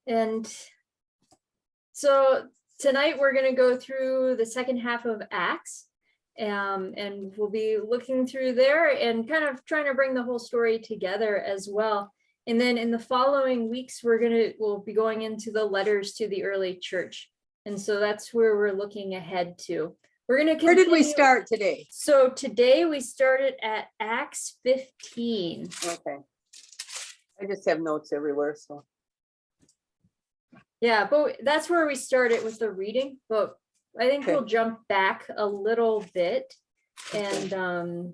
And so tonight we're going to go through the second half of Acts, and we'll be looking through there and kind of trying to bring the whole story together as well. And then in the following weeks, we'll be going into the letters to the early church. And so that's where we're looking ahead to. We're going to continue. Where did we start today? So today we started at Acts 15. Okay. I just have notes everywhere, so. Yeah, but that's where we started with the reading, but I think we'll jump back a little bit, and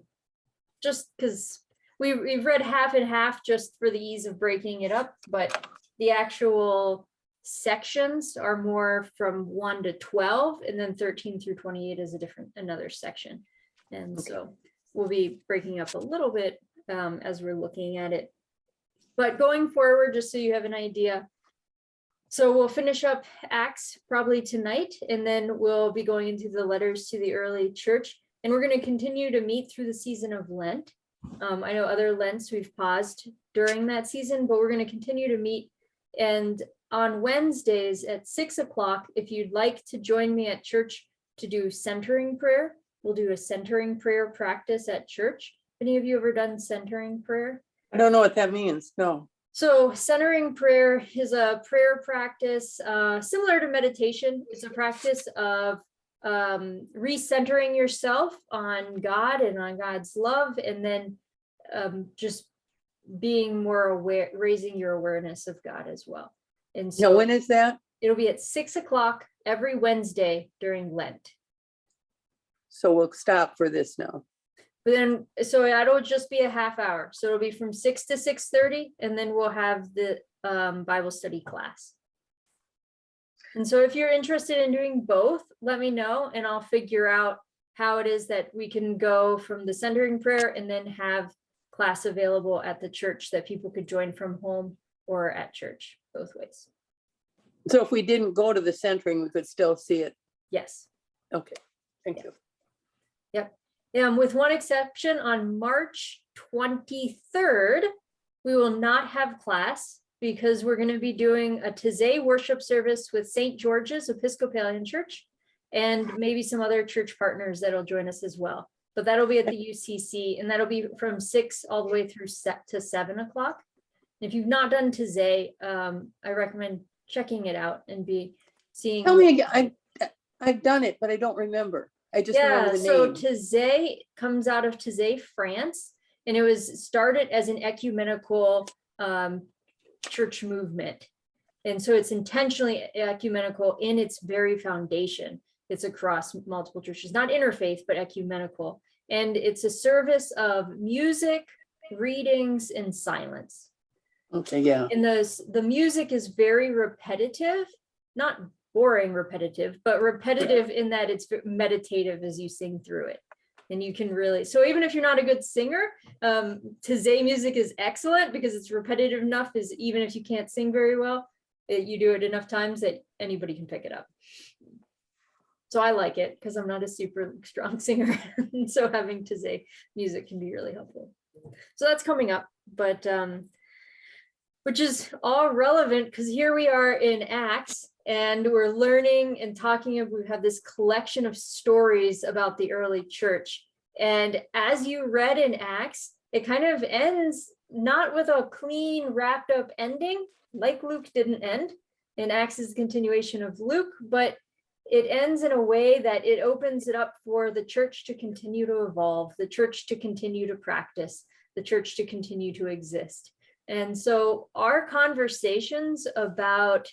just because we've read half and half just for the ease of breaking it up, but the actual sections are more from 1 to 12, and then 13 through 28 is another section. And so we'll be breaking up a little bit as we're looking at it. But going forward, just so you have an idea, so we'll finish up Acts probably tonight, and then we'll be going into the letters to the early church, and we're going to continue to meet through the season of Lent. I know other Lents we've paused during that season, but we're going to continue to meet. And on Wednesdays at 6 o'clock, if you'd like to join me at church to do centering prayer, we'll do a centering prayer practice at church. Any of you ever done centering prayer? I don't know what that means. No. So centering prayer is a prayer practice similar to meditation. It's a practice of recentering yourself on God and on God's love, and then just being more aware, raising your awareness of God as well. And so now, when is that? It'll be at 6 o'clock every Wednesday during Lent. So we'll stop for this now. But then, so that'll just be a half hour. So it'll be from 6 to 6:30, and then we'll have the Bible study class. And so if you're interested in doing both, let me know, and I'll figure out how it is that we can go from the centering prayer and then have class available at the church that people could join from home or at church, both ways. So if we didn't go to the centering, we could still see it? Yes. Okay, thank you. Yep. With one exception, on March 23rd, we will not have class because we're going to be doing a Taizé worship service with St. George's Episcopalian Church and maybe some other church partners that'll join us as well. But that'll be at the UCC, and that'll be from 6 all the way through to 7 o'clock. If you've not done Taizé, I recommend checking it out and seeing. Tell me again. I've done it, but I don't remember. I just remember the name. So Taizé comes out of Taizé, France, and it was started as an ecumenical church movement. And so it's intentionally ecumenical in its very foundation. It's across multiple churches, not interfaith, but ecumenical. And it's a service of music, readings, and silence. Okay, yeah. And the music is very repetitive, not boring repetitive, but repetitive in that it's meditative as you sing through it. And you can really, so even if you're not a good singer, Taizé music is excellent because it's repetitive enough, is even if you can't sing very well, you do it enough times that anybody can pick it up. So I like it because I'm not a super strong singer. And so having Taizé music can be really helpful. So that's coming up, but which is all relevant because here we are in Acts, and we're learning and talking. We have this collection of stories about the early church. And as you read in Acts, it kind of ends not with a clean, wrapped up ending, like Luke didn't end. And Acts is a continuation of Luke, but it ends in a way that it opens it up for the church to continue to evolve, the church to continue to practice, the church to continue to exist. And so our conversations about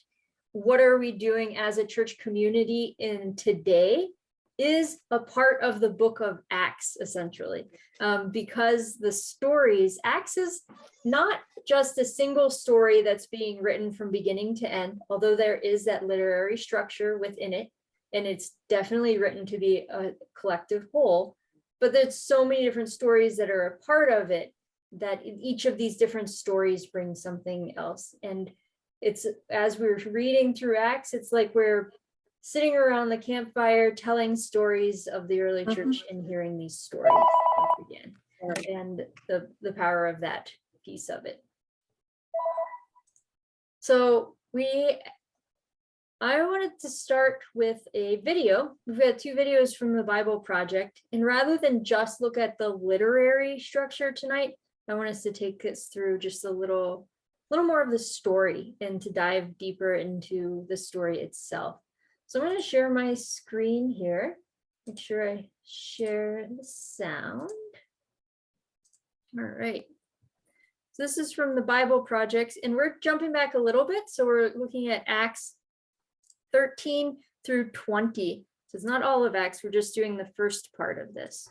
what are we doing as a church community in today is a part of the book of Acts, essentially, because the stories, Acts is not just a single story that's being written from beginning to end, although there is that literary structure within it, and it's definitely written to be a collective whole, but there's so many different stories that are a part of it that each of these different stories brings something else. And it's, as we're reading through Acts, it's like we're sitting around the campfire telling stories of the early church and hearing these stories again, and the power of that piece of it. So I wanted to start with a video. We've got 2 videos from the Bible Project, and rather than just look at the literary structure tonight, I want us to take us through just a little more of the story and to dive deeper into the story itself. So I'm going to share my screen here. Make sure I share the sound. All right. So this is from the Bible Project, and we're jumping back a little bit. So we're looking at Acts 13 through 20. So it's not all of Acts, we're just doing the first part of this.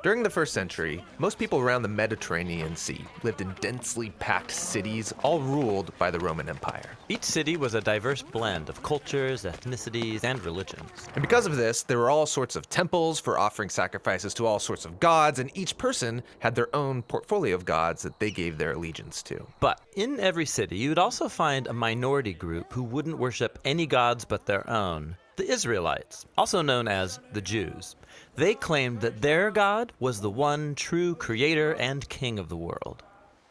During the first century, most people around the Mediterranean Sea lived in densely packed cities, all ruled by the Roman Empire. Each city was a diverse blend of cultures, ethnicities, and religions. And because of this, there were all sorts of temples for offering sacrifices to all sorts of gods, and each person had their own portfolio of gods that they gave their allegiance to. But in every city, you'd also find a minority group who wouldn't worship any gods but their own. The Israelites, also known as the Jews. They claimed that their God was the one true creator and king of the world.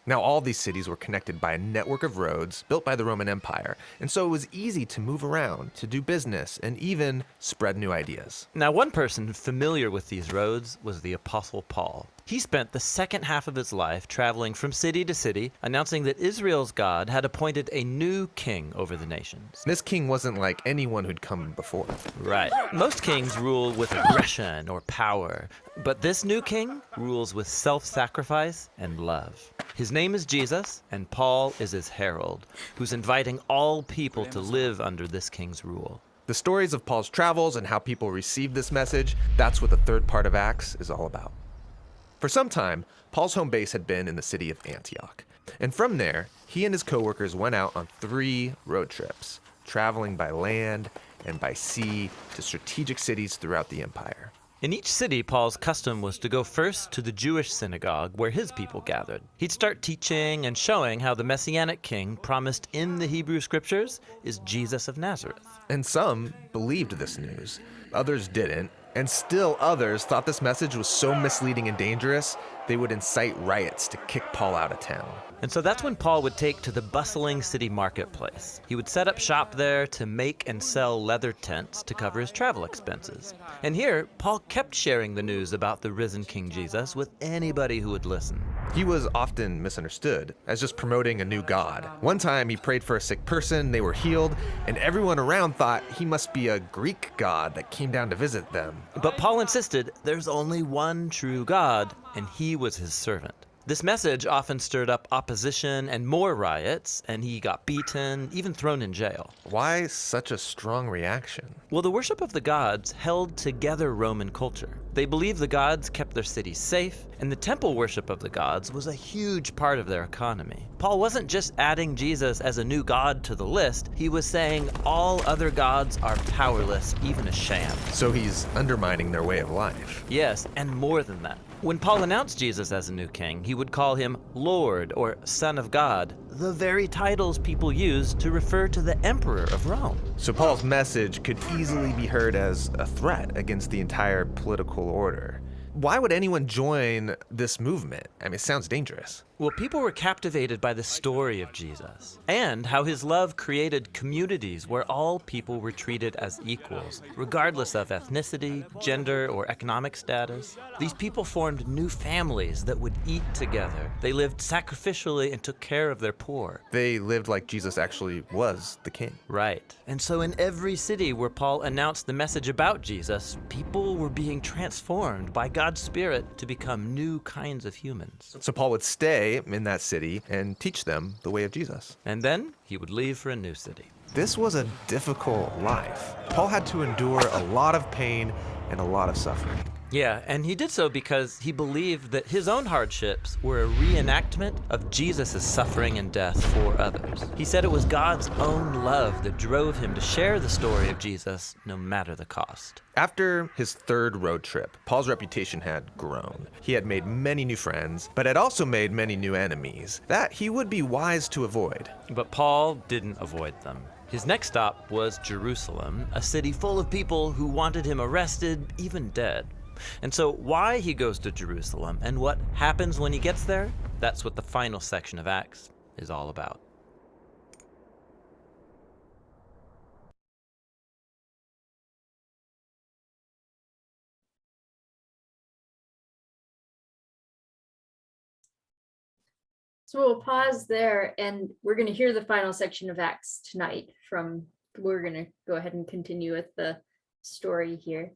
Now, all these cities were connected by a network of roads built by the Roman Empire, and so it was easy to move around, to do business, and even spread new ideas. Now, one person familiar with these roads was the Apostle Paul. He spent the second half of his life traveling from city to city, announcing that Israel's God had appointed a new king over the nations. This king wasn't like anyone who'd come before. Right. Most kings rule with aggression or power, but this new king rules with self-sacrifice and love. His name is Jesus, and Paul is his herald, who's inviting all people to live under this king's rule. The stories of Paul's travels and how people received this message, that's what the third part of Acts is all about. For some time, Paul's home base had been in the city of Antioch. And from there, he and his co-workers went out on 3 road trips, traveling by land and by sea to strategic cities throughout the empire. In each city, Paul's custom was to go first to the Jewish synagogue where his people gathered. He'd start teaching and showing how the Messianic king promised in the Hebrew scriptures is Jesus of Nazareth. And some believed this news, others didn't, and still others thought this message was so misleading and dangerous, they would incite riots to kick Paul out of town. And so that's when Paul would take to the bustling city marketplace. He would set up shop there to make and sell leather tents to cover his travel expenses. And here, Paul kept sharing the news about the risen King Jesus with anybody who would listen. He was often misunderstood as just promoting a new god. One time he prayed for a sick person, they were healed, and everyone around thought he must be a Greek god that came down to visit them. But Paul insisted there's only one true God, and he was his servant. This message often stirred up opposition and more riots, and he got beaten, even thrown in jail. Why such a strong reaction? Well, the worship of the gods held together Roman culture. They believed the gods kept their cities safe, and the temple worship of the gods was a huge part of their economy. Paul wasn't just adding Jesus as a new god to the list, he was saying all other gods are powerless, even a sham. So he's undermining their way of life. Yes, and more than that. When Paul announced Jesus as a new king, he would call him Lord or Son of God, the very titles people used to refer to the emperor of Rome. So Paul's message could easily be heard as a threat against the entire political order. Why would anyone join this movement? I mean, it sounds dangerous. Well, people were captivated by the story of Jesus and how his love created communities where all people were treated as equals, regardless of ethnicity, gender, or economic status. These people formed new families that would eat together. They lived sacrificially and took care of their poor. They lived like Jesus actually was the king. Right. And so in every city where Paul announced the message about Jesus, people were being transformed by God's Spirit to become new kinds of humans. So Paul would stay in that city and teach them the way of Jesus. And then he would leave for a new city. This was a difficult life. Paul had to endure a lot of pain and a lot of suffering. Yeah, and he did so because he believed that his own hardships were a reenactment of Jesus' suffering and death for others. He said it was God's own love that drove him to share the story of Jesus, no matter the cost. After his third road trip, Paul's reputation had grown. He had made many new friends, but had also made many new enemies that he would be wise to avoid. But Paul didn't avoid them. His next stop was Jerusalem, a city full of people who wanted him arrested, even dead. And so why he goes to Jerusalem and what happens when he gets there, that's what the final section of Acts is all about. So we'll pause there, and we're going to hear the final section of Acts tonight we're going to go ahead and continue with the story here.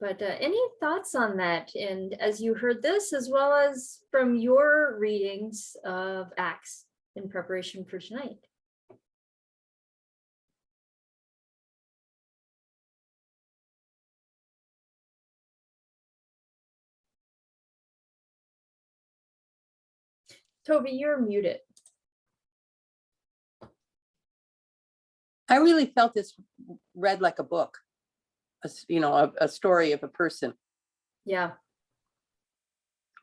But any thoughts on that? And as you heard this, as well as from your readings of Acts in preparation for tonight? Toby, you're muted. I really felt this read like a book, a story of a person. Yeah.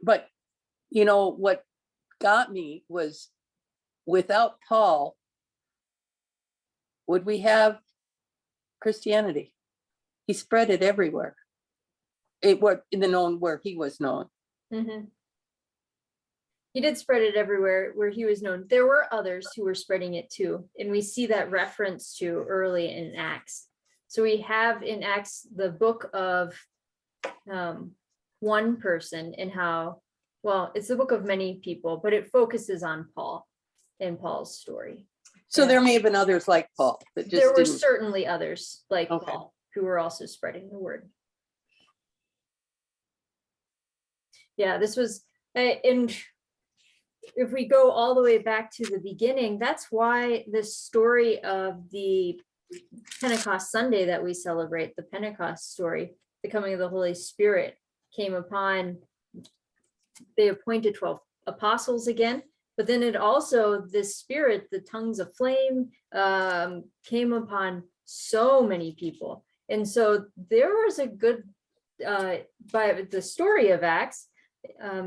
But, what got me was, without Paul, would we have Christianity? He spread it everywhere. It was in the known where he was known. Mm-hmm. He did spread it everywhere where he was known. There were others who were spreading it too. And we see that reference to early in Acts. So we have in Acts the book of one person and how, well, it's the book of many people, but it focuses on Paul and Paul's story. So Yeah. there may have been others like Paul. That just There were didn't... certainly others like Okay. Paul who were also spreading the word. Yeah, this was, and if we go all the way back to the beginning, that's why the story of the Pentecost Sunday that we celebrate, the Pentecost story, the coming of the Holy Spirit, came upon, they appointed 12 apostles again, but then it also, this spirit, the tongues of flame, came upon so many people. And so there was a good, by the story of Acts,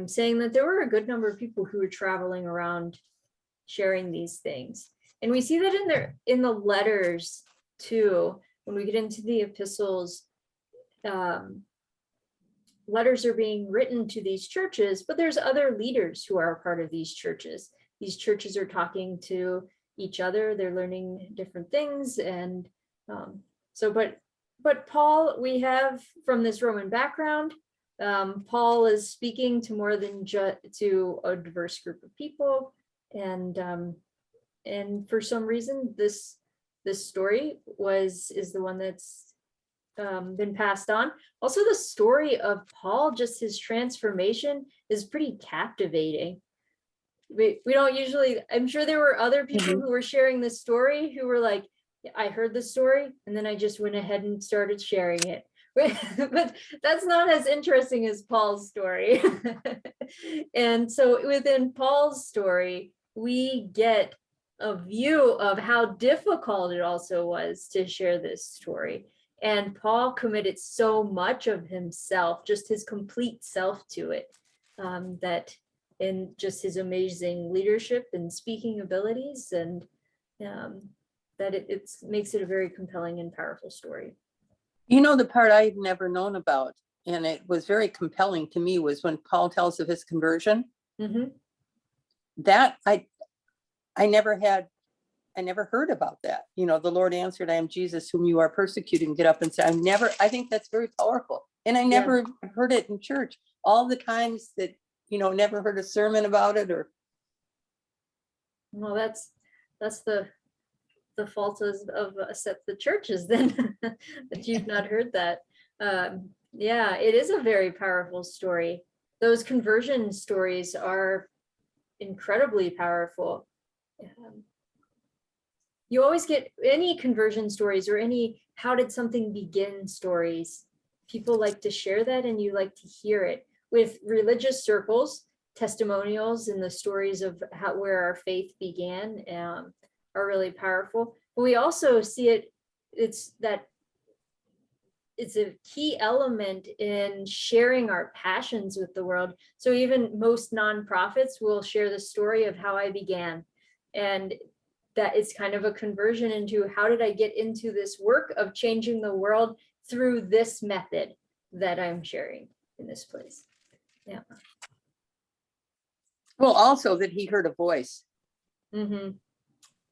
saying that there were a good number of people who were traveling around sharing these things. And we see that in the letters too, when we get into the epistles, letters are being written to these churches, but there's other leaders who are a part of these churches. These churches are talking to each other, they're learning different things. And but Paul, we have from this Roman background, Paul is speaking to more than to a diverse group of people, and for some reason this story is the one that's been passed on. Also, the story of Paul, just his transformation, is pretty captivating. We don't usually, I'm sure there were other people who were sharing this story who were like, I heard the story and then I just went ahead and started sharing it. But that's not as interesting as Paul's story. And so within Paul's story, we get a view of how difficult it also was to share this story. And Paul committed so much of himself, just his complete self to it, that in just his amazing leadership and speaking abilities, and that it makes it a very compelling and powerful story. The part I had never known about, and it was very compelling to me, was when Paul tells of his conversion. Mm-hmm. That I never heard about that. The Lord answered, I am Jesus whom you are persecuting. Get up and say, I think that's very powerful. And I never heard it in church. All the times that, never heard a sermon about it or. Well, that's the fault of the churches then, that you've not heard that. Yeah, it is a very powerful story. Those conversion stories are incredibly powerful. You always get any conversion stories or any how did something begin stories. People like to share that, and you like to hear it. With religious circles, testimonials and the stories of where our faith began are really powerful. But we also see it's a key element in sharing our passions with the world. So even most nonprofits will share the story of how I began, and that it's kind of a conversion into how did I get into this work of changing the world through this method that I'm sharing in this place. Yeah. Well, also that he heard a voice. Mm-hmm.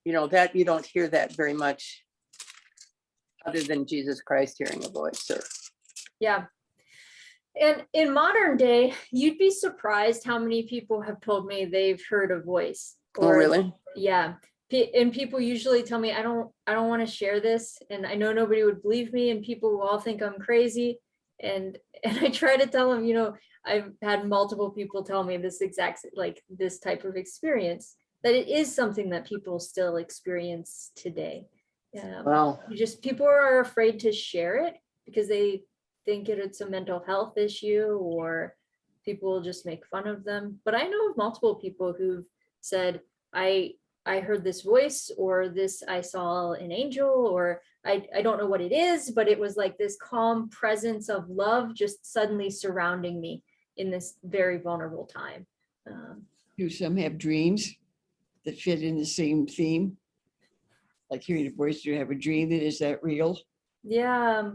That you don't hear that very much other than Jesus Christ hearing a voice. Yeah. And in modern day, you'd be surprised how many people have told me they've heard a voice. Oh, really? Yeah. And people usually tell me, I don't want to share this. And I know nobody would believe me and people will all think I'm crazy. And I try to tell them, I've had multiple people tell me this exact, like this type of experience, that it is something that people still experience today. Wow. People are afraid to share it because they think it's a mental health issue, or people will just make fun of them. But I know of multiple people who've said, I heard this voice, or this, I saw an angel, or I don't know what it is, but it was like this calm presence of love just suddenly surrounding me in this very vulnerable time. Do some have dreams that fit in the same theme? Like hearing a voice, do you have a dream that is that real? Yeah.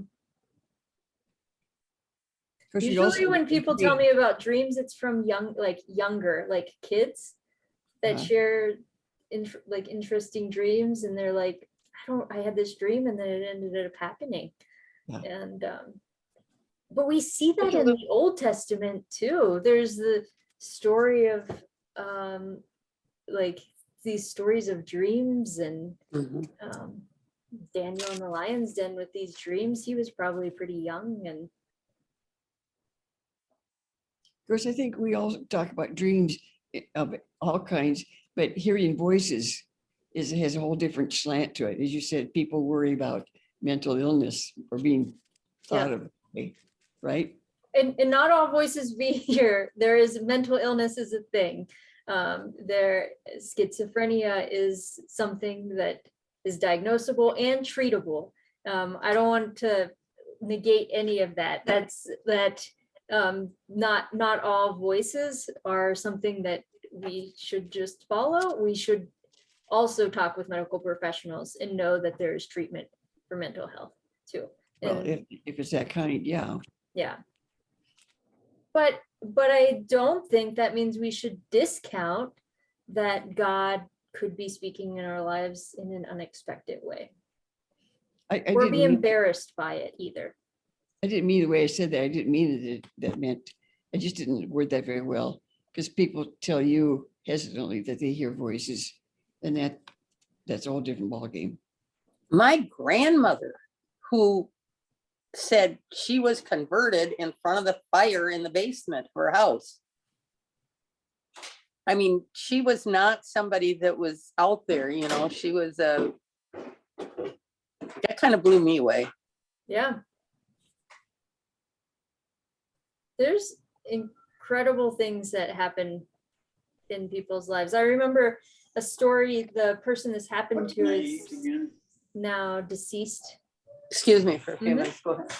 'Cause we Usually also- when people tell me about dreams, it's from younger, like kids that Uh-huh. share interesting dreams, and they're like, I had this dream and then it ended up happening. Yeah. And but we see that Okay, in the Old Testament too. There's the story of like these stories of dreams, and Mhm. Daniel in the lion's den with these dreams. He was probably pretty young. And Of course, I think we all talk about dreams of all kinds, but hearing voices has a whole different slant to it. As you said, people worry about mental illness or being thought of, right? and not all voices be here. There is mental illness is a thing. Schizophrenia is something that is diagnosable and treatable. I don't want to negate any of that. Not all voices are something that we should just follow. We should also talk with medical professionals and know that there is treatment for mental health too. Well, And if it's that kind, yeah. yeah. But I don't think that means we should discount that God could be speaking in our lives in an unexpected way, I or didn't be mean- embarrassed by it either. I didn't mean the way I said that. I didn't mean that meant, I just didn't word that very well. Because people tell you hesitantly that they hear voices, and that's a whole different ballgame. My grandmother, who said she was converted in front of the fire in the basement of her house. I mean, she was not somebody that was out there, she was that kind of blew me away. Yeah. There's incredible things that happen in people's lives. I remember a story, the person this happened to is now deceased. Excuse me for a few Mhm. minutes. Go ahead.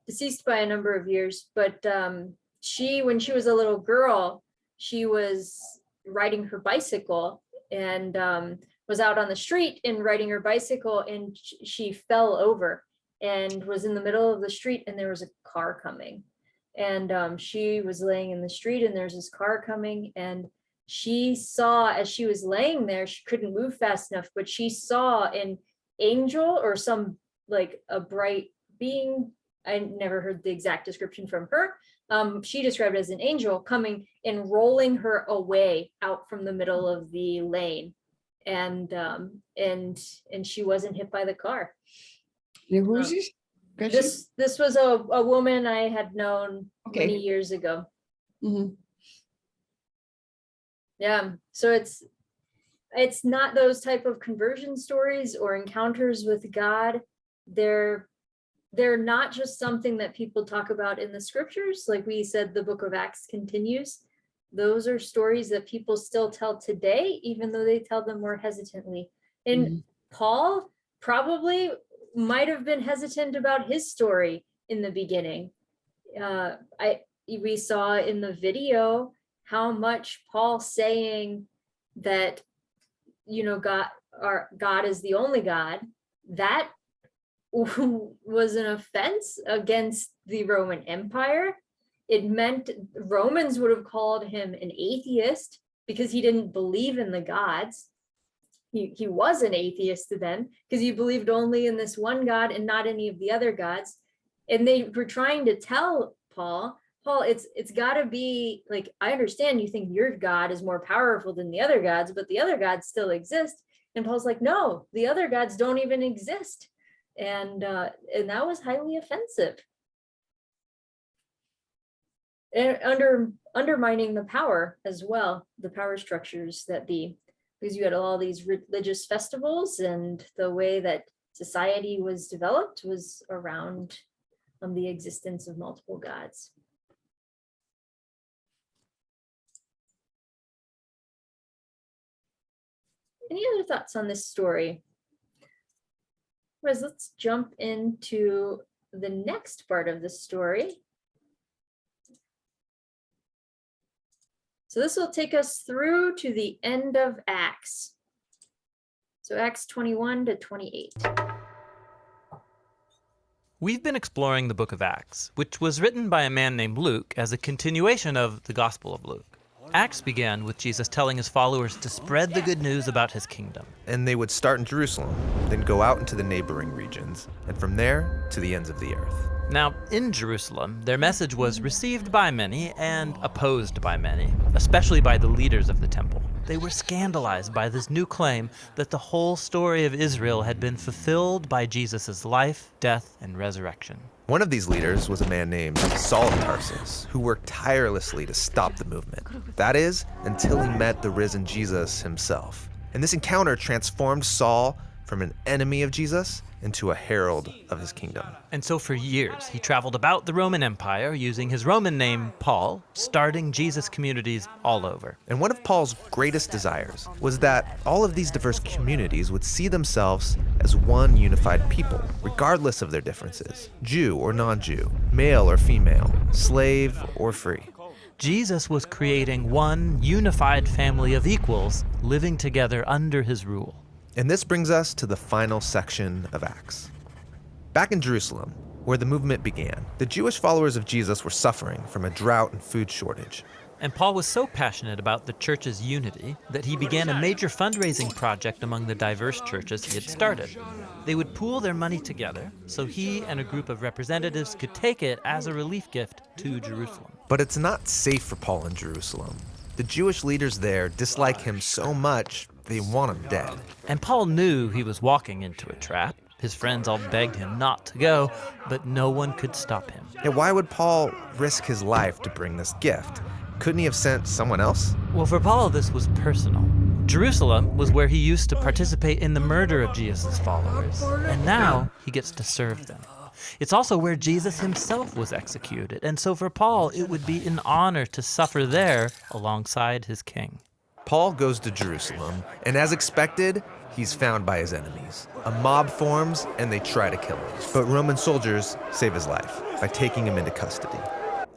Deceased by a number of years, but when she was a little girl, she was riding her bicycle and was out on the street and riding her bicycle, and she fell over and was in the middle of the street, and there was a car coming, and she was laying in the street, and there's this car coming, and she saw, as she was laying there, she couldn't move fast enough, but she saw an angel or some like a bright being. I never heard the exact description from her. She described it as an angel coming and rolling her away out from the middle of the lane, and she wasn't hit by the car. Now, who is this? This was a woman I had known Okay. many years ago. Mhm. Yeah, so it's not those type of conversion stories or encounters with God. They're not just something that people talk about in the scriptures. Like we said, the book of Acts continues. Those are stories that people still tell today, even though they tell them more hesitantly. And Paul probably might have been hesitant about his story in the beginning. We saw in the video how much Paul saying that, God is the only God, that was an offense against the Roman Empire. It meant Romans would have called him an atheist because he didn't believe in the gods. He was an atheist then because he believed only in this one God and not any of the other gods. And they were trying to tell Paul, it's got to be like, I understand you think your God is more powerful than the other gods, but the other gods still exist. And Paul's like, no, the other gods don't even exist. And that was highly offensive. And undermining the power as well, the power structures because you had all these religious festivals, and the way that society was developed was around the existence of multiple gods. Any other thoughts on this story? Let's jump into the next part of the story. So this will take us through to the end of Acts. So Acts 21 to 28. We've been exploring the book of Acts, which was written by a man named Luke as a continuation of the Gospel of Luke. Acts began with Jesus telling his followers to spread the good news about his kingdom. And they would start in Jerusalem, then go out into the neighboring regions, and from there to the ends of the earth. Now, in Jerusalem, their message was received by many and opposed by many, especially by the leaders of the temple. They were scandalized by this new claim that the whole story of Israel had been fulfilled by Jesus' life, death, and resurrection. One of these leaders was a man named Saul of Tarsus, who worked tirelessly to stop the movement. That is, until he met the risen Jesus himself. And this encounter transformed Saul from an enemy of Jesus into a herald of his kingdom. And so for years, he traveled about the Roman Empire using his Roman name, Paul, starting Jesus communities all over. And one of Paul's greatest desires was that all of these diverse communities would see themselves as one unified people, regardless of their differences, Jew or non-Jew, male or female, slave or free. Jesus was creating one unified family of equals living together under his rule. And this brings us to the final section of Acts. Back in Jerusalem, where the movement began, the Jewish followers of Jesus were suffering from a drought and food shortage. And Paul was so passionate about the church's unity that he began a major fundraising project among the diverse churches he had started. They would pool their money together so he and a group of representatives could take it as a relief gift to Jerusalem. But it's not safe for Paul in Jerusalem. The Jewish leaders there dislike him so much, they want him dead. And Paul knew he was walking into a trap. His friends all begged him not to go, but no one could stop him. Yeah, why would Paul risk his life to bring this gift? Couldn't he have sent someone else? Well, for Paul, this was personal. Jerusalem was where he used to participate in the murder of Jesus' followers, and now he gets to serve them. It's also where Jesus himself was executed, and so for Paul, it would be an honor to suffer there alongside his king. Paul goes to Jerusalem, and as expected, he's found by his enemies. A mob forms, and they try to kill him. But Roman soldiers save his life by taking him into custody.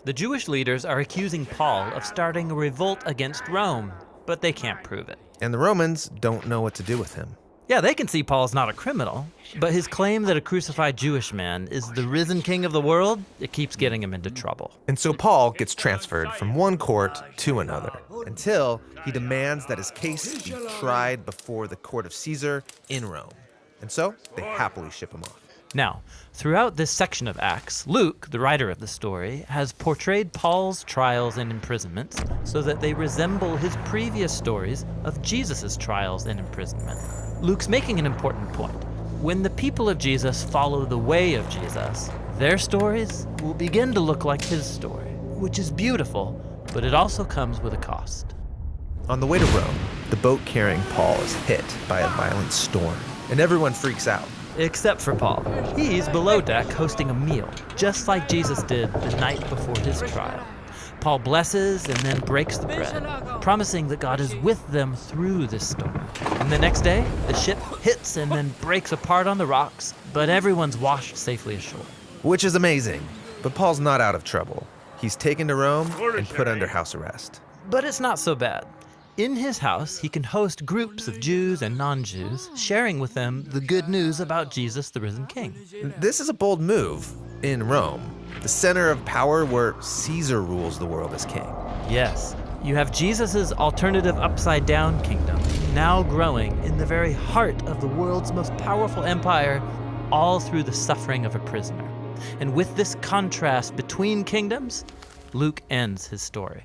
The Jewish leaders are accusing Paul of starting a revolt against Rome, but they can't prove it. And the Romans don't know what to do with him. Yeah, they can see Paul's not a criminal, but his claim that a crucified Jewish man is the risen king of the world, it keeps getting him into trouble. And so Paul gets transferred from one court to another until he demands that his case be tried before the court of Caesar in Rome. And so they happily ship him off. Now, throughout this section of Acts, Luke, the writer of the story, has portrayed Paul's trials and imprisonments so that they resemble his previous stories of Jesus' trials and imprisonment. Luke's making an important point. When the people of Jesus follow the way of Jesus, their stories will begin to look like his story, which is beautiful, but it also comes with a cost. On the way to Rome, the boat carrying Paul is hit by a violent storm, and everyone freaks out. Except for Paul. He's below deck hosting a meal, just like Jesus did the night before his trial. Paul blesses and then breaks the bread, promising that God is with them through this storm. And the next day, the ship hits and then breaks apart on the rocks, but everyone's washed safely ashore. Which is amazing, but Paul's not out of trouble. He's taken to Rome and put under house arrest. But it's not so bad. In his house, he can host groups of Jews and non-Jews, sharing with them the good news about Jesus, the risen king. This is a bold move in Rome, the center of power where Caesar rules the world as king. Yes, you have Jesus' alternative upside-down kingdom, now growing in the very heart of the world's most powerful empire, all through the suffering of a prisoner. And with this contrast between between kingdoms, Luke ends his story.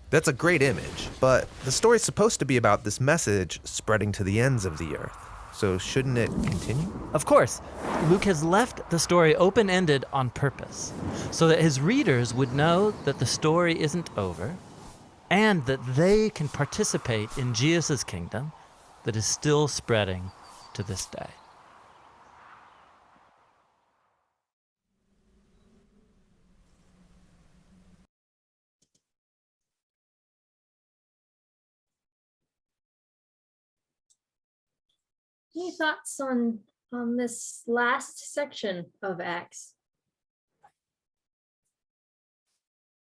That's a great image, but the story's supposed to be about this message spreading to the ends of the earth. So shouldn't it continue? Of course, Luke has left the story open-ended on purpose, so that his readers would know that the story isn't over, and that they can participate in Jesus' kingdom that is still spreading to this day. Any thoughts on this last section of Acts?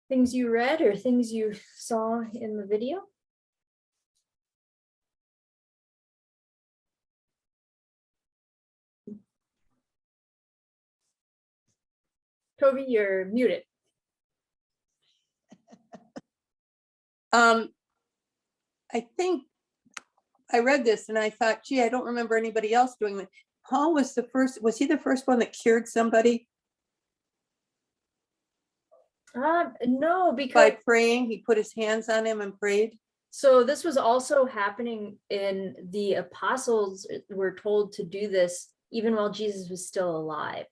Things you read or things you saw in the video? Toby, you're muted. I think I read this and I thought, gee, I don't remember anybody else doing that. Paul was he the first one that cured somebody No, by because praying? He put his hands on him and prayed. so this was also happening in the apostles were told to do this even while Jesus was still alive.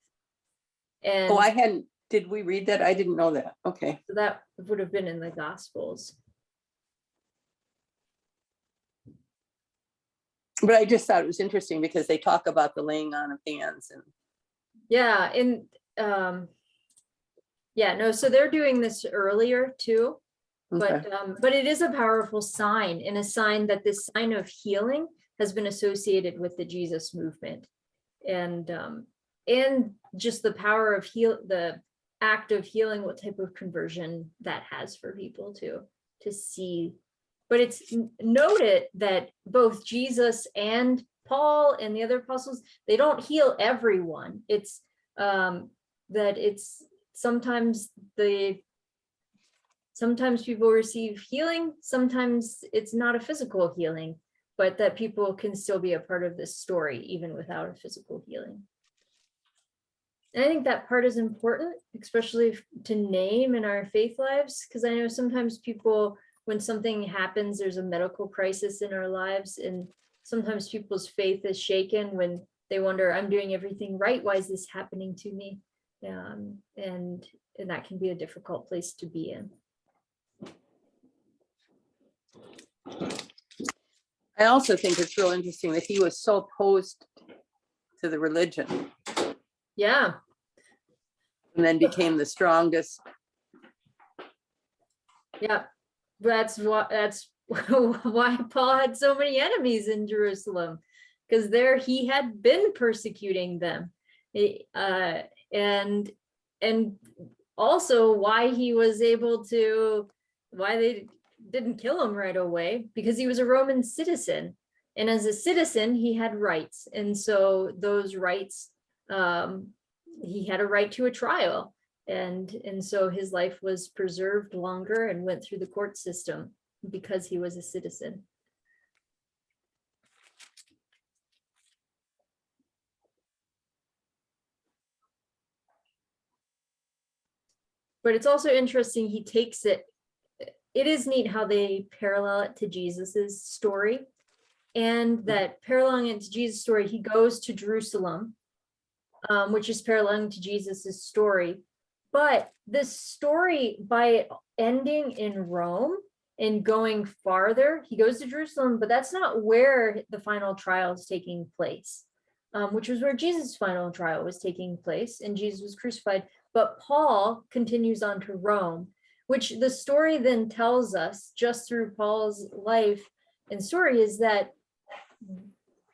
And Oh, did we read that? I didn't know that. Okay. that would have been in the Gospels. But I just thought it was interesting because they talk about the laying on of hands and Yeah, so they're doing this earlier too. okay. But it is a powerful sign, and a sign that this sign of healing has been associated with the Jesus movement, and just the power of the act of healing, what type of conversion that has for people to see. But it's noted that both Jesus and Paul and the other apostles, they don't heal everyone. It's that it's sometimes people receive healing, sometimes it's not a physical healing, but that people can still be a part of this story even without a physical healing. And I think that part is important, especially to name in our faith lives, because I know sometimes people, when something happens, there's a medical crisis in our lives, and sometimes people's faith is shaken when they wonder, I'm doing everything right, why is this happening to me? And that can be a difficult place to be in. I also think it's real interesting that he was so opposed to the religion Yeah. and then became the strongest. Yeah. That's why Paul had so many enemies in Jerusalem, because there he had been persecuting them. And also why he was able to, why they didn't kill him right away, because he was a Roman citizen, and as a citizen he had rights, and so those rights, he had a right to a trial, and so his life was preserved longer and went through the court system because he was a citizen. But it's also interesting, he takes it is neat how they parallel it to Jesus's story, and that paralleling it to Jesus' story, he goes to Jerusalem, which is paralleling to Jesus's story. But this story, by it ending in Rome and going farther, he goes to Jerusalem, but that's not where the final trial is taking place, which was where Jesus' final trial was taking place, and Jesus was crucified. But Paul continues on to Rome, which the story then tells us, just through Paul's life and story, is that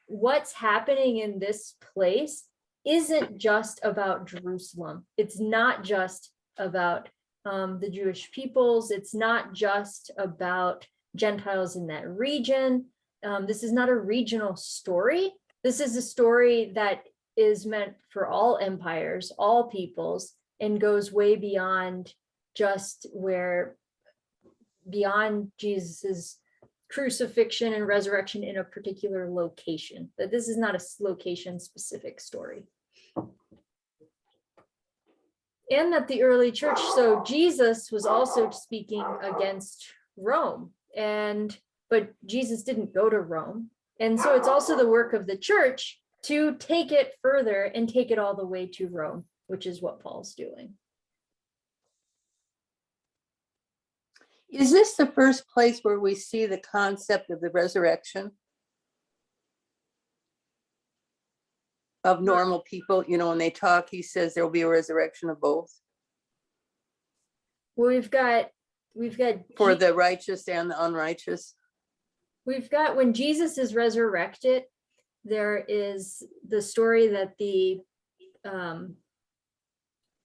what's happening in this place isn't just about Jerusalem. It's not just about the Jewish peoples. It's not just about Gentiles in that region. This is not a regional story. This is a story that is meant for all empires, all peoples, and goes way beyond just beyond Jesus's crucifixion and resurrection in a particular location. That this is not a location specific story. and that the early church, so Jesus was also speaking against Rome, but Jesus didn't go to Rome. And so it's also the work of the church to take it further and take it all the way to Rome, which is what Paul's doing. Is this the first place where we see the concept of the resurrection of normal people? You know, when they talk, he says there will be a resurrection of both. Well, we've got For the righteous and the unrighteous. We've got when Jesus is resurrected, there is the story that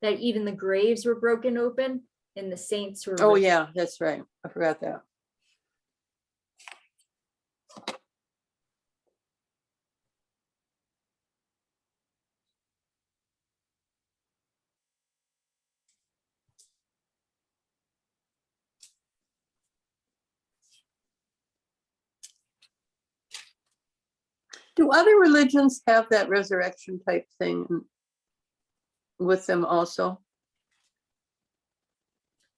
that even the graves were broken open and the saints were. Oh yeah, that's right. I forgot that. Do other religions have that resurrection type thing with them also?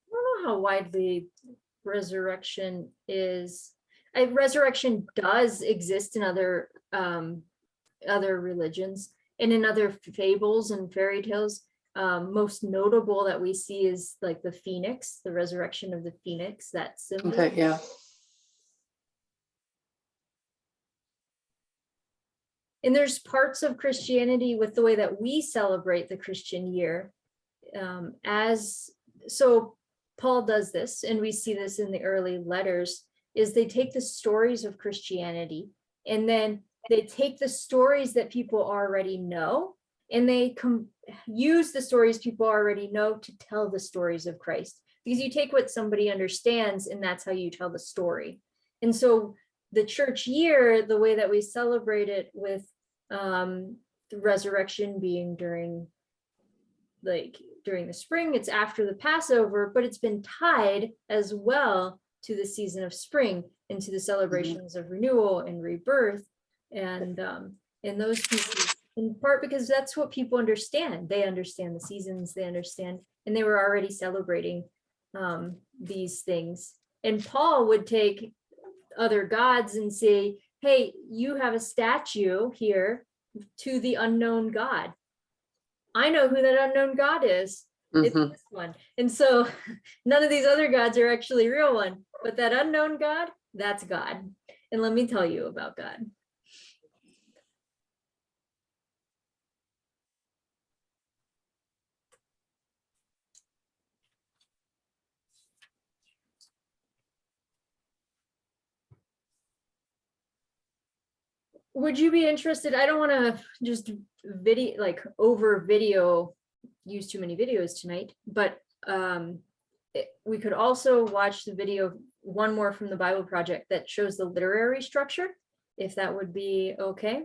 I don't know how widely resurrection is. Resurrection does exist in other religions and in other fables and fairy tales. Most notable that we see is like the phoenix, the resurrection of the phoenix, that symbol. Okay, yeah. And there's parts of Christianity with the way that we celebrate the Christian year. So Paul does this, and we see this in the early letters, is they take the stories of Christianity, and then they take the stories that people already know, and they use the stories people already know to tell the stories of Christ. Because you take what somebody understands, and that's how you tell the story. And so the church year, the way that we celebrate it with the resurrection being during the spring, it's after the Passover, but it's been tied as well to the season of spring and to the celebrations of renewal and rebirth, and in those pieces, in part because that's what people understand. They understand the seasons, they understand, and they were already celebrating these things. And Paul would take other gods and say, hey, you have a statue here to the unknown God. I know who that unknown God is. It's this one. And so none of these other gods are actually real one, but that unknown God, that's God. And let me tell you about God. Would you be interested? I don't want to just use too many videos tonight, but we could also watch the video, one more from the Bible Project, that shows the literary structure, if that would be okay.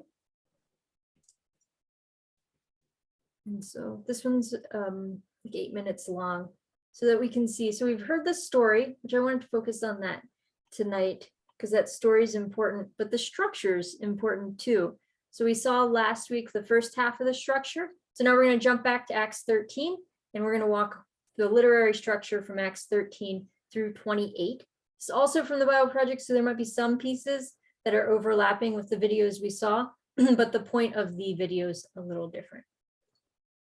And so this one's like 8 minutes long, so that we can see. So we've heard the story, which I wanted to focus on that tonight, because that story is important, but the structure is important too. So we saw last week the first half of the structure. So now we're going to jump back to Acts 13, and we're going to walk the literary structure from Acts 13 through 28. It's also from the Bible Project, so there might be some pieces that are overlapping with the videos we saw, but the point of the video is a little different.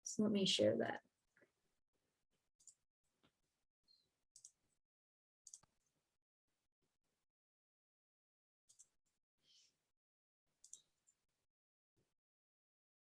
So let me share that.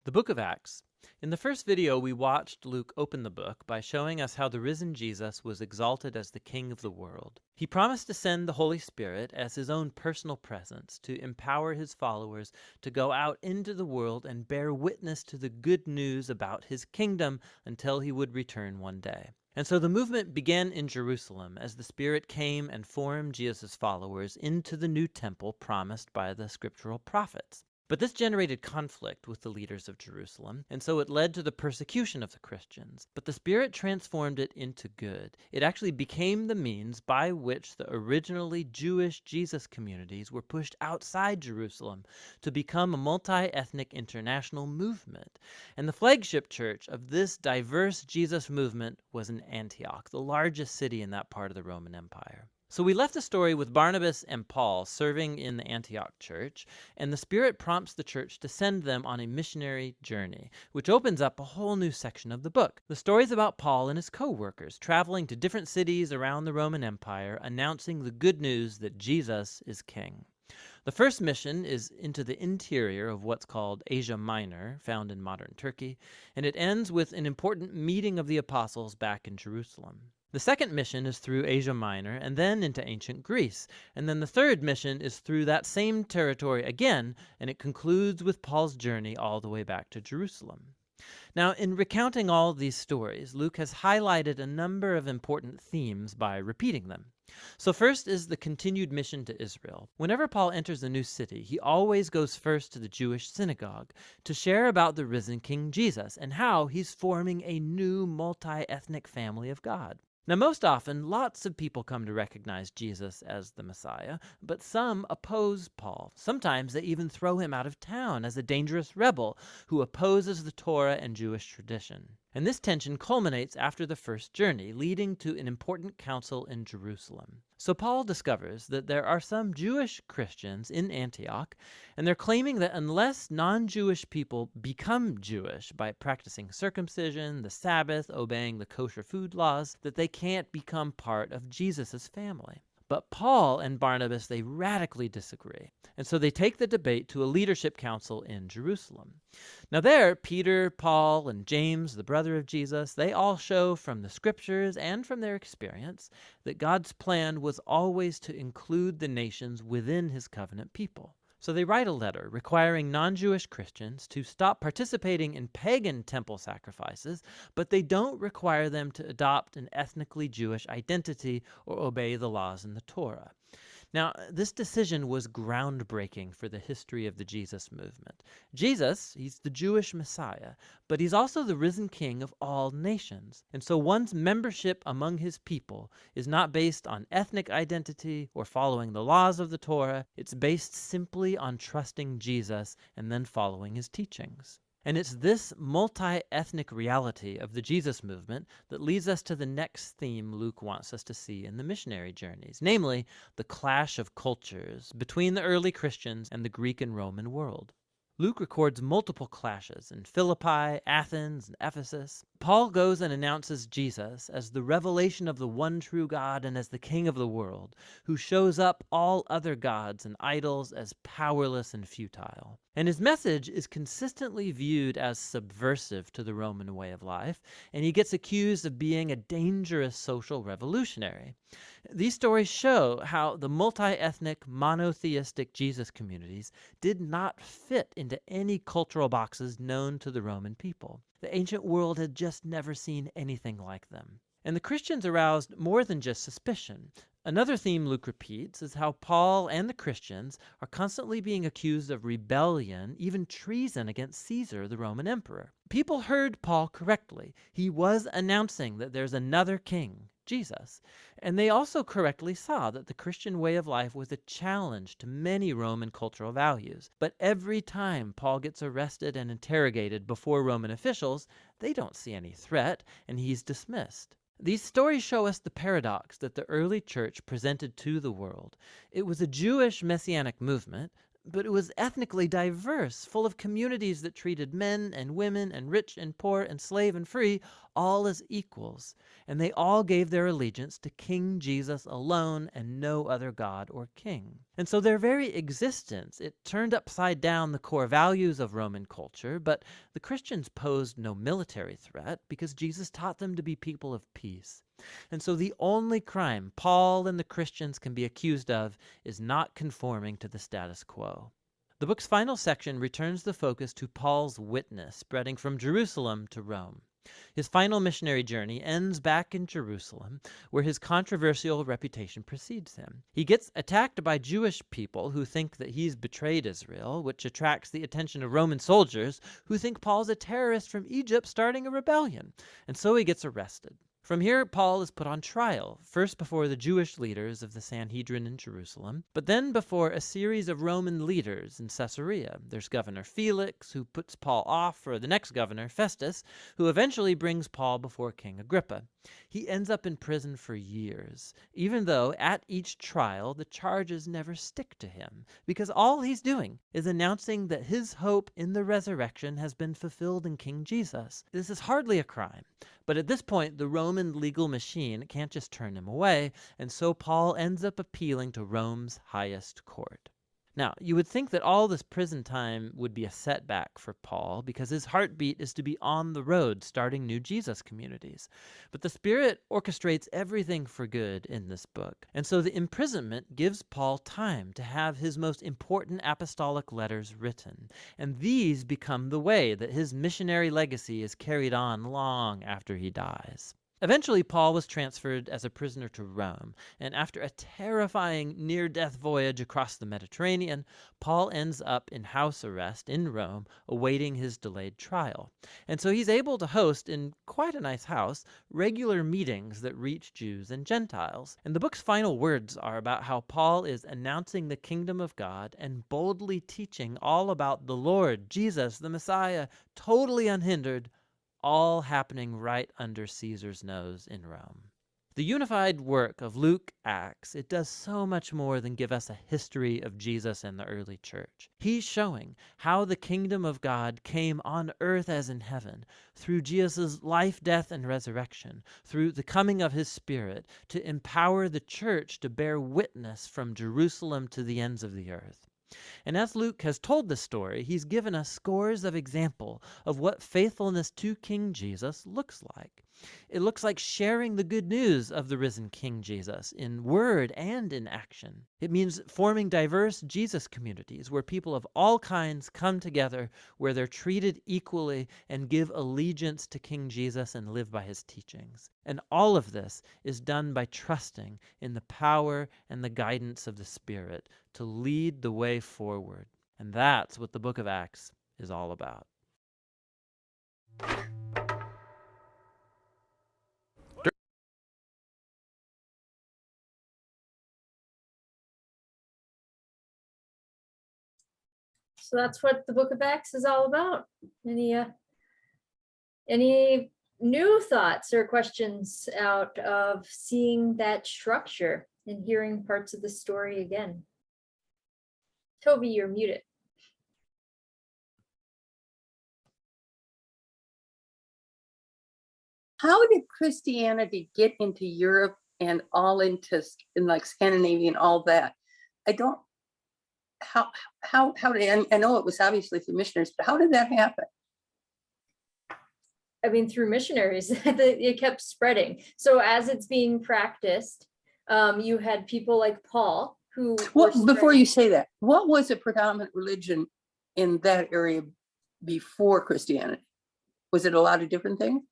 The book of Acts. In the first video, we watched Luke open the book by showing us how the risen Jesus was exalted as the King of the world. He promised to send the Holy Spirit as his own personal presence to empower his followers to go out into the world and bear witness to the good news about his kingdom until he would return one day. And so the movement began in Jerusalem as the Spirit came and formed Jesus' followers into the new temple promised by the scriptural prophets. But this generated conflict with the leaders of Jerusalem, and so it led to the persecution of the Christians. But the Spirit transformed it into good. It actually became the means by which the originally Jewish Jesus communities were pushed outside Jerusalem to become a multi-ethnic international movement. And the flagship church of this diverse Jesus movement was in Antioch, the largest city in that part of the Roman Empire. So we left the story with Barnabas and Paul serving in the Antioch church, and the Spirit prompts the church to send them on a missionary journey, which opens up a whole new section of the book. The story is about Paul and his co-workers traveling to different cities around the Roman Empire, announcing the good news that Jesus is king. The first mission is into the interior of what's called Asia Minor, found in modern Turkey, and it ends with an important meeting of the apostles back in Jerusalem. The second mission is through Asia Minor and then into ancient Greece. And then the third mission is through that same territory again, and it concludes with Paul's journey all the way back to Jerusalem. Now, in recounting all these stories, Luke has highlighted a number of important themes by repeating them. So first is the continued mission to Israel. Whenever Paul enters a new city, he always goes first to the Jewish synagogue to share about the risen King Jesus and how he's forming a new multi-ethnic family of God. Now, most often, lots of people come to recognize Jesus as the Messiah, but some oppose Paul. Sometimes they even throw him out of town as a dangerous rebel who opposes the Torah and Jewish tradition. And this tension culminates after the first journey, leading to an important council in Jerusalem. So Paul discovers that there are some Jewish Christians in Antioch, and they're claiming that unless non-Jewish people become Jewish by practicing circumcision, the Sabbath, obeying the kosher food laws, that they can't become part of Jesus' family. But Paul and Barnabas, they radically disagree. And so they take the debate to a leadership council in Jerusalem. Now there, Peter, Paul, and James, the brother of Jesus, they all show from the scriptures and from their experience that God's plan was always to include the nations within his covenant people. So they write a letter requiring non-Jewish Christians to stop participating in pagan temple sacrifices, but they don't require them to adopt an ethnically Jewish identity or obey the laws in the Torah. Now, this decision was groundbreaking for the history of the Jesus movement. Jesus, he's the Jewish Messiah, but he's also the risen King of all nations. And so one's membership among his people is not based on ethnic identity or following the laws of the Torah. It's based simply on trusting Jesus and then following his teachings. And it's this multi-ethnic reality of the Jesus movement that leads us to the next theme Luke wants us to see in the missionary journeys, namely the clash of cultures between the early Christians and the Greek and Roman world. Luke records multiple clashes in Philippi, Athens, and Ephesus. Paul goes and announces Jesus as the revelation of the one true God and as the King of the world, who shows up all other gods and idols as powerless and futile. And his message is consistently viewed as subversive to the Roman way of life, and he gets accused of being a dangerous social revolutionary. These stories show how the multi-ethnic, monotheistic Jesus communities did not fit into any cultural boxes known to the Roman people. The ancient world had just never seen anything like them. And the Christians aroused more than just suspicion. Another theme Luke repeats is how Paul and the Christians are constantly being accused of rebellion, even treason against Caesar, the Roman emperor. People heard Paul correctly. He was announcing that there's another king, Jesus. And they also correctly saw that the Christian way of life was a challenge to many Roman cultural values. But every time Paul gets arrested and interrogated before Roman officials, they don't see any threat, and he's dismissed. These stories show us the paradox that the early church presented to the world. It was a Jewish messianic movement, but it was ethnically diverse, full of communities that treated men and women and rich and poor and slave and free all as equals. And they all gave their allegiance to King Jesus alone and no other god or king. And so their very existence, it turned upside down the core values of Roman culture, but the Christians posed no military threat because Jesus taught them to be people of peace. And so the only crime Paul and the Christians can be accused of is not conforming to the status quo. The book's final section returns the focus to Paul's witness spreading from Jerusalem to Rome. His final missionary journey ends back in Jerusalem, where his controversial reputation precedes him. He gets attacked by Jewish people who think that he's betrayed Israel, which attracts the attention of Roman soldiers who think Paul's a terrorist from Egypt starting a rebellion, and so he gets arrested. From here, Paul is put on trial, first before the Jewish leaders of the Sanhedrin in Jerusalem, but then before a series of Roman leaders in Caesarea. There's Governor Felix, who puts Paul off for the next governor, Festus, who eventually brings Paul before King Agrippa. He ends up in prison for years, even though at each trial the charges never stick to him, because all he's doing is announcing that his hope in the resurrection has been fulfilled in King Jesus. This is hardly a crime. But at this point, the Roman legal machine can't just turn him away, and so Paul ends up appealing to Rome's highest court. Now, you would think that all this prison time would be a setback for Paul because his heartbeat is to be on the road starting new Jesus communities. But the Spirit orchestrates everything for good in this book, and so the imprisonment gives Paul time to have his most important apostolic letters written, and these become the way that his missionary legacy is carried on long after he dies. Eventually, Paul was transferred as a prisoner to Rome, and after a terrifying near-death voyage across the Mediterranean, Paul ends up in house arrest in Rome, awaiting his delayed trial. And so he's able to host, in quite a nice house, regular meetings that reach Jews and Gentiles. And the book's final words are about how Paul is announcing the kingdom of God and boldly teaching all about the Lord, Jesus, the Messiah, totally unhindered, all happening right under Caesar's nose in Rome. The unified work of Luke, Acts, it does so much more than give us a history of Jesus and the early church. He's showing how the kingdom of God came on earth as in heaven, through Jesus' life, death, and resurrection, through the coming of his Spirit, to empower the church to bear witness from Jerusalem to the ends of the earth. And as Luke has told the story, he's given us scores of examples of what faithfulness to King Jesus looks like. It looks like sharing the good news of the risen King Jesus in word and in action. It means forming diverse Jesus communities where people of all kinds come together, where they're treated equally and give allegiance to King Jesus and live by his teachings. And all of this is done by trusting in the power and the guidance of the Spirit to lead the way forward. And that's what the book of Acts is all about. So that's what the book of Acts is all about. Any new thoughts or questions out of seeing that structure and hearing parts of the story again? Toby, you're muted. How did Christianity get into Europe and all into in like Scandinavia and all that? I don't. How did I know it was obviously through missionaries, but how did that happen? I mean, through missionaries, it kept spreading. So as it's being practiced, you had people like Paul who. Before you say that, what was a predominant religion in that area before Christianity? Was it a lot of different things?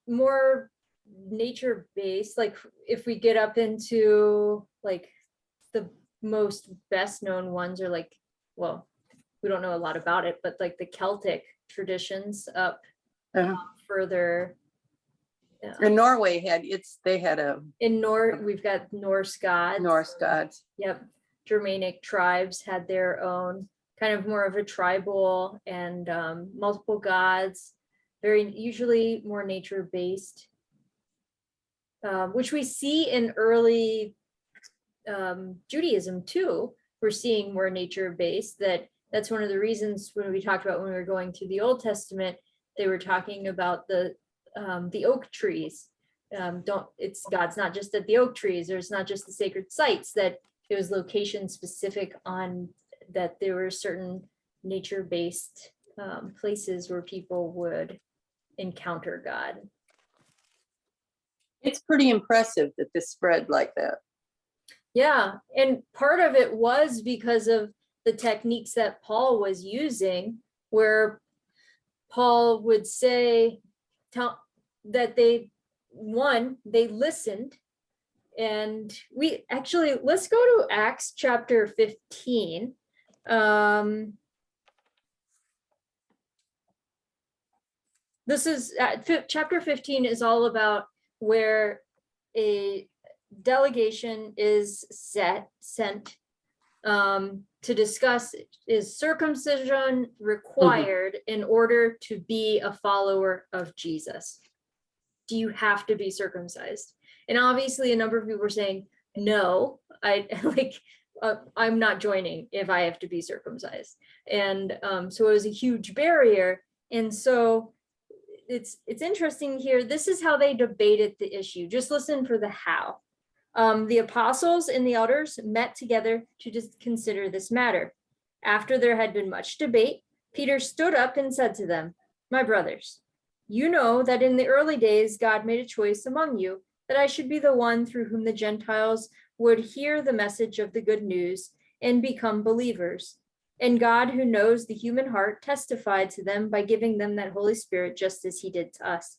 More nature-based. Like if we get up into like the most best known ones are like, well, we don't know a lot about it, but like the Celtic traditions up further. And Norway we've got Norse gods. Norse gods. Yep. Germanic tribes had their own kind of more of a tribal and multiple gods, very usually more nature-based, which we see in early Judaism too. We're seeing more nature-based. That's one of the reasons when we talked about when we were going through the Old Testament, they were talking about the oak trees. God's not just at the oak trees. There's not just the sacred sites, that it was location specific on that there were certain nature-based places where people would encounter God. It's pretty impressive that this spread like that. Yeah, and part of it was because of the techniques that Paul was using, where Paul would say that they listened. And we actually, let's go to Acts chapter 15. This is chapter 15 is all about where a delegation is sent to discuss, is circumcision required in order to be a follower of Jesus? Do you have to be circumcised? And obviously a number of people were saying, no, I'm not joining if I have to be circumcised. And so it was a huge barrier. And so it's interesting here. This is how they debated the issue. Just listen for the how. The apostles and the elders met together to just consider this matter. After there had been much debate, Peter stood up and said to them, "My brothers, you know that in the early days God made a choice among you that I should be the one through whom the Gentiles would hear the message of the good news and become believers. And God, who knows the human heart, testified to them by giving them that Holy Spirit just as he did to us.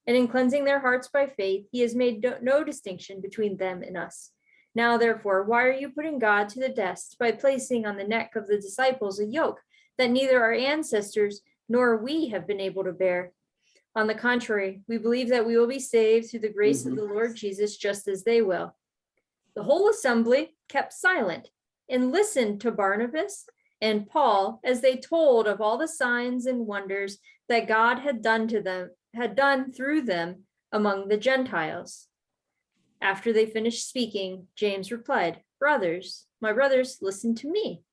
And in cleansing their hearts by faith, he has made no distinction between them and us. Now, therefore, why are you putting God to the test by placing on the neck of the disciples a yoke that neither our ancestors nor we have been able to bear? On the contrary, we believe that we will be saved through the grace of the Lord Jesus, just as they will." The whole assembly kept silent and listened to Barnabas and Paul as they told of all the signs and wonders that God had done through them among the Gentiles. After they finished speaking, James replied, "Brothers, my brothers, listen to me."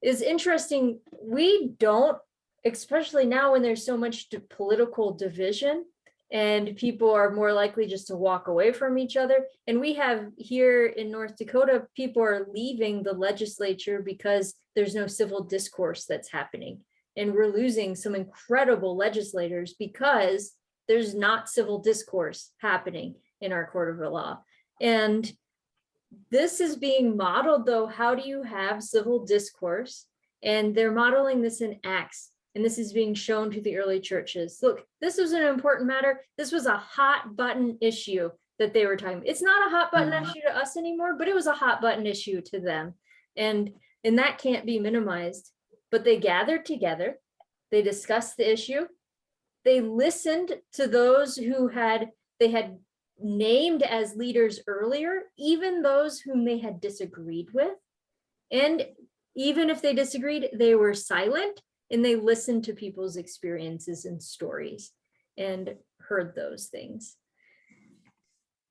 It's interesting. We don't, especially now when there's so much political division and people are more likely just to walk away from each other. And we have here in North Dakota, people are leaving the legislature because there's no civil discourse that's happening. And we're losing some incredible legislators because there's not civil discourse happening in our court of law. And this is being modeled, though. How do you have civil discourse? And they're modeling this in Acts. And this is being shown to the early churches. Look, this was an important matter. This was a hot button issue that they were talking about. It's not a hot button issue to us anymore, but it was a hot button issue to them. And that can't be minimized. But they gathered together. They discussed the issue. They listened to those who they had named as leaders earlier, even those whom they had disagreed with. And even if they disagreed, they were silent. And they listened to people's experiences and stories and heard those things.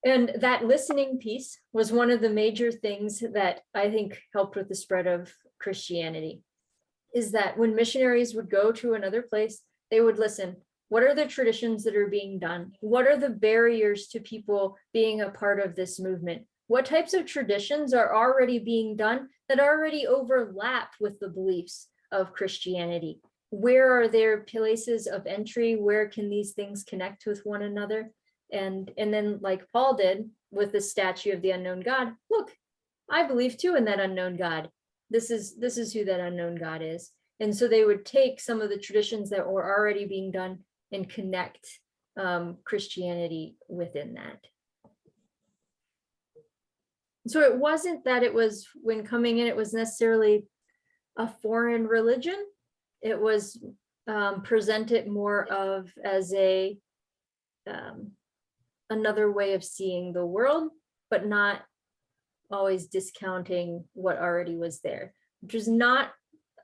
And that listening piece was one of the major things that I think helped with the spread of Christianity, is that when missionaries would go to another place, they would listen. What are the traditions that are being done? What are the barriers to people being a part of this movement? What types of traditions are already being done that already overlap with the beliefs of Christianity? Where are there places of entry? Where can these things connect with one another? And then, like Paul did with the statue of the unknown God, look, I believe too in that unknown God. This is who that unknown God is. And so they would take some of the traditions that were already being done and connect Christianity within that. So it wasn't that it was, when coming in, it was necessarily a foreign religion. It was presented more of as another way of seeing the world, but not always discounting what already was there, which is not,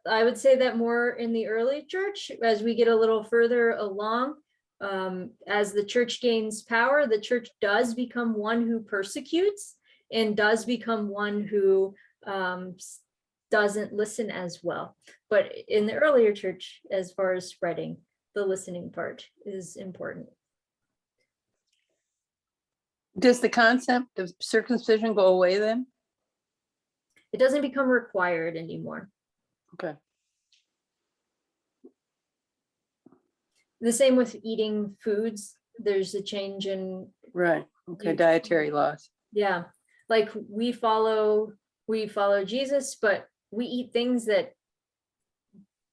I would say that more in the early church. As we get a little further along, as the church gains power, the church does become one who persecutes and does become one who doesn't listen as well. But in the earlier church, as far as spreading, the listening part is important. Does the concept of circumcision go away then? It doesn't become required anymore. Okay. The same with eating foods. There's a change in, Right. Okay. Dietary laws. yeah, like we follow Jesus, but we eat things that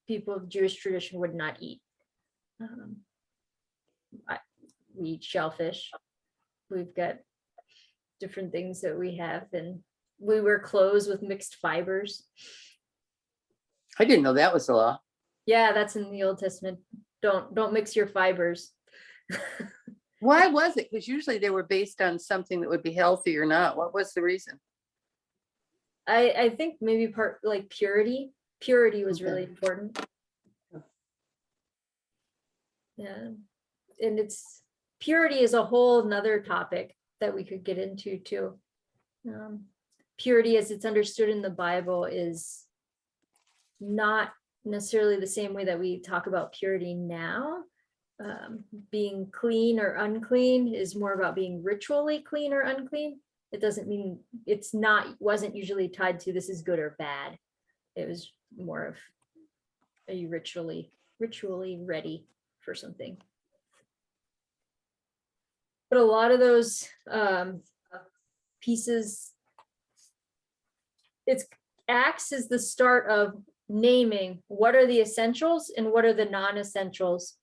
people of Jewish tradition would not eat. Um, we eat shellfish. We've got different things that we have, and we wear clothes with mixed fibers. I didn't know that was the law. Yeah, that's in the Old Testament. Don't mix your fibers. Why was it? Because usually they were based on something that would be healthy or not. What was the reason? I think maybe part like purity. Purity was really Okay. important. Yeah. And it's purity is a whole nother topic that we could get into too. Purity as it's understood in the Bible is not necessarily the same way that we talk about purity now. Being clean or unclean is more about being ritually clean or unclean. It doesn't mean wasn't usually tied to this is good or bad. It was more of, are you ritually ready for something? But a lot of those pieces, Acts is the start of naming what are the essentials and what are the non-essentials.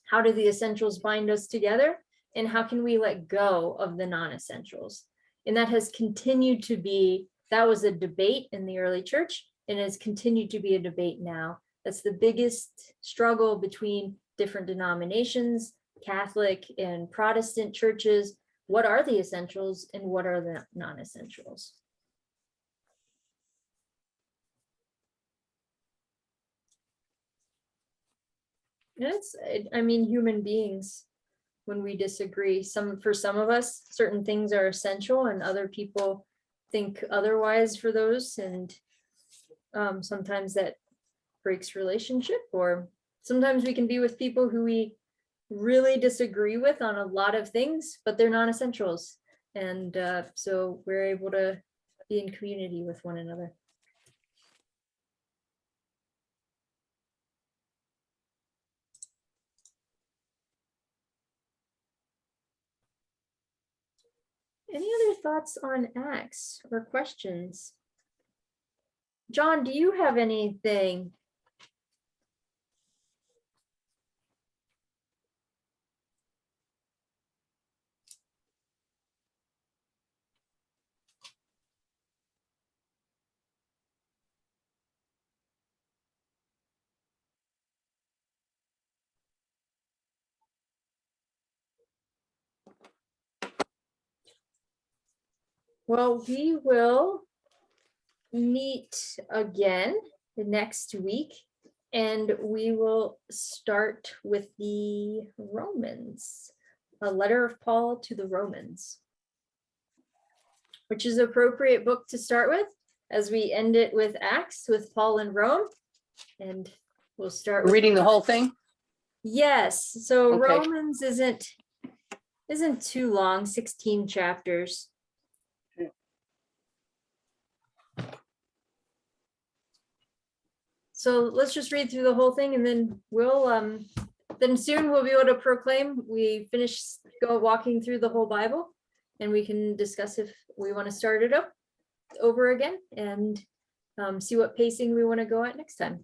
How do the essentials bind us together? And how can we let go of the non-essentials? And that has continued to be, that was a debate in the early church and has continued to be a debate now. That's the biggest struggle between different denominations, Catholic and Protestant churches. What are the essentials and what are the non-essentials? I mean, human beings, when we disagree, for some of us, certain things are essential and other people think otherwise for those. And sometimes that breaks relationship, or sometimes we can be with people who we really disagree with on a lot of things, but they're non-essentials. And so we're able to be in community with one another. Any other thoughts on Acts or questions? John, do you have anything? Well, we will meet again the next week, and we will start with the Romans, a letter of Paul to the Romans, which is an appropriate book to start with as we end it with Acts with Paul in Rome. And we'll start with Reading the whole thing? Yes, so Okay. Romans isn't too long, 16 chapters. So let's just read through the whole thing, and then then soon we'll be able to proclaim we finished walking through the whole Bible, and we can discuss if we want to start it up over again and see what pacing we want to go at next time.